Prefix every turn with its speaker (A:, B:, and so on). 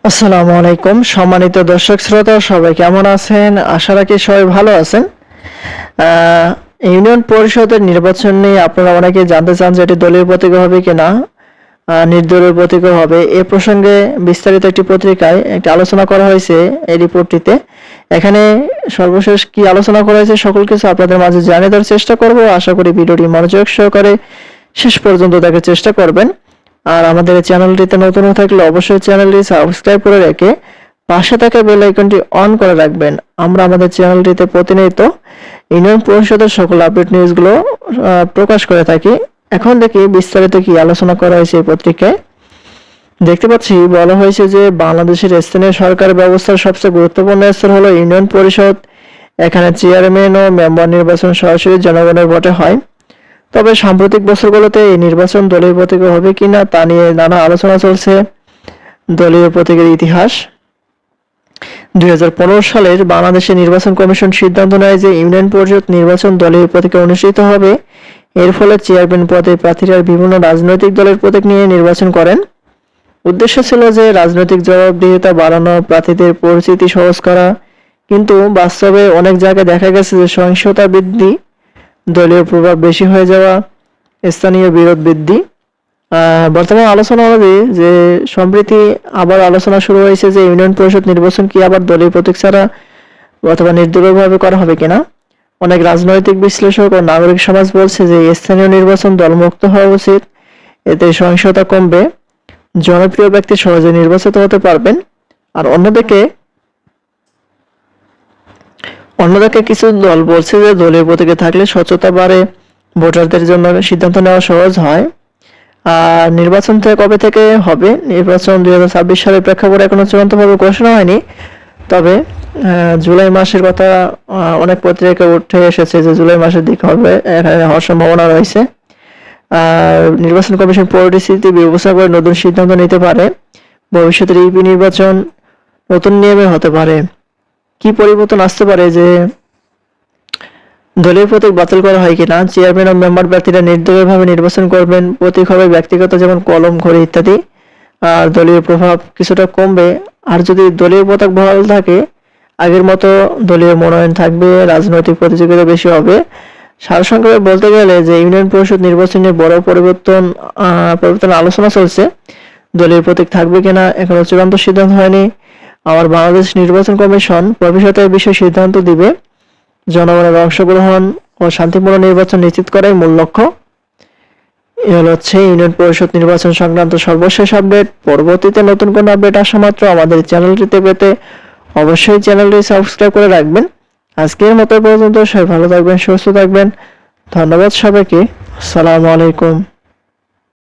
A: আসসালামু আলাইকুম সম্মানিত দর্শক শ্রোতা সবাই কেমন আছেন? আশা রাখি সবাই ভালো আছেন। আহ, ইউনিয়ন পরিষদের নির্বাচন নিয়ে আপনারা অনেকে জানতে চান যে এটি দলীয় প্রতীক হবে কিনা, নির্দলীয় প্রতীক হবে। এ প্রসঙ্গে বিস্তারিত একটি পত্রিকায় একটি আলোচনা করা হয়েছে এই রিপোর্টটিতে। এখানে সর্বশেষ কি আলোচনা করা হয়েছে সকল কিছু আপনাদের মাঝে জানিয়ে দেওয়ার চেষ্টা করব। আশা করি ভিডিওটি মনোযোগ সহকারে শেষ পর্যন্ত দেখার চেষ্টা করবেন। আর আমাদের এই চ্যানেলটিতে নতুন হয়ে থাকলে অবশ্যই চ্যানেলটি সাবস্ক্রাইব করে রেখে পাশে থাকা বেল আইকনটি অন করে রাখবেন। আমরা আমাদের চ্যানেলটিতে প্রতিনিয়ত ইউনিয়ন পরিষদের সকল আপডেট নিউজগুলো প্রকাশ করে থাকি। এখন দেখি বিস্তারিত কি আলোচনা করা হয়েছে এই পত্রিকায়। দেখতে পাচ্ছি বলা হয়েছে যে বাংলাদেশের স্থানীয় সরকার ব্যবস্থার সবচেয়ে গুরুত্বপূর্ণ স্তর হলো ইউনিয়ন পরিষদ। এখানে চেয়ারম্যান ও মেম্বার নির্বাচন সরাসরি জনগণের ভোটে হয়। তবে সাম্প্রতিক বছরগুলোতে এই নির্বাচন দলীয় প্রতীকে হবে কিনা তা নিয়ে নানা আলোচনা চলছে। দলীয় প্রতীকের ইতিহাস 2015 সালের বাংলাদেশের নির্বাচন কমিশন সিদ্ধান্ত নেয় যে ইউনিয়ন পরিষদ নির্বাচন দলীয় প্রতীকে অনুষ্ঠিত হবে। এর ফলে চেয়ারম্যান পদে প্রার্থীরা বিভিন্ন রাজনৈতিক দলের প্রতীক নিয়ে নির্বাচন করেন। উদ্দেশ্য ছিল যে রাজনৈতিক জবাবদিহিতা বাড়ানো, প্রার্থীদের পরিচিতি সহজ করা। কিন্তু বাস্তবে অনেক জায়গায় দেখা গেছে যে সহিংসতা বৃদ্ধি, দলীয় প্রভাব বেশি হয়ে যাওয়া, স্থানীয় বিরোধ বৃদ্ধি। বর্তমান আলোচনা হবে যে সম্প্রতি আবার আলোচনা শুরু হয়েছে যে ইউনিয়ন পরিষদ নির্বাচন কি আবার দলীয় প্রতীক ছাড়া অথবা নির্দলীয়ভাবে করা হবে কিনা। অনেক রাজনৈতিক বিশ্লেষক ও নাগরিক সমাজ বলছে যে স্থানীয় নির্বাচন দলমুক্ত হওয়া উচিত। এতে সহিংসতা কমবে, জনপ্রিয় ব্যক্তি সহজে নির্বাচিত হতে পারবেন। আর অন্যদিকে কিছু দল বলছে যে দলীয় প্রতীকে থাকলে স্বচ্ছতা বাড়ে, ভোটারদের জন্য সিদ্ধান্ত নেওয়া সহজ হয়। আর নির্বাচন কবে থেকে হবে? নির্বাচন 2026 সালের প্রেক্ষাপটে এখনো চূড়ান্তভাবে ঘোষণা হয়নি। তবে জুলাই মাসের কথা অনেক পত্রিকায় উঠে এসেছে যে জুলাই মাসের দিকে হবে, এখানে হওয়ার সম্ভাবনা রয়েছে। আর নির্বাচন কমিশন পরিস্থিতি বিবেচনা করে নতুন সিদ্ধান্ত নিতে পারে। ভবিষ্যতের ইউপি নির্বাচন নতুন নিয়মে হতে পারে। কি পরিবর্তন আসতে পারে যে দলীয় প্রতীক বাতিল করা হয় কিনা, চেয়ারম্যান ও মেম্বার প্রার্থীরা নির্দলীয়ভাবে নির্বাচন করবেন, প্রতীক হবে ব্যক্তিগত যেমন কলম, ঘড়ি ইত্যাদি। আর দলীয় প্রভাব কিছুটা কমবে। আর যদি দলীয় পতাকা বহাল থাকে, আগের মতো দলীয় মনোনয়ন থাকবে, রাজনৈতিক প্রতিযোগিতা বেশি হবে। সারসংক্ষেপে বলতে গেলে যে ইউনিয়ন পরিষদ নির্বাচনে বড় পরিবর্তন আলোচনা চলছে। দলীয় প্রতীক থাকবে কিনা এখনো চূড়ান্ত সিদ্ধান্ত হয়নি। আবার বাংলাদেশ নির্বাচন কমিশন ভবিষ্যতে এই বিষয়ে সিদ্ধান্ত দিবে। জনগণের অংশগ্রহণ ও শান্তিপূর্ণ নির্বাচন নিশ্চিত করাই মূল লক্ষ্য। এ হচ্ছে ইউনিয়ন পরিষদ নির্বাচন সংক্রান্ত সর্বশেষ আপডেট। পরবর্তীতে নতুন কোন আপডেট আসা মাত্র আমাদের চ্যানেলটিতে পেতে অবশ্যই চ্যানেলটি সাবস্ক্রাইব করে রাখবেন। আজকের মতো পর্যন্ত সবাই ভালো থাকবেন, সুস্থ থাকবেন। ধন্যবাদ সবাইকে। আসসালামু আলাইকুম।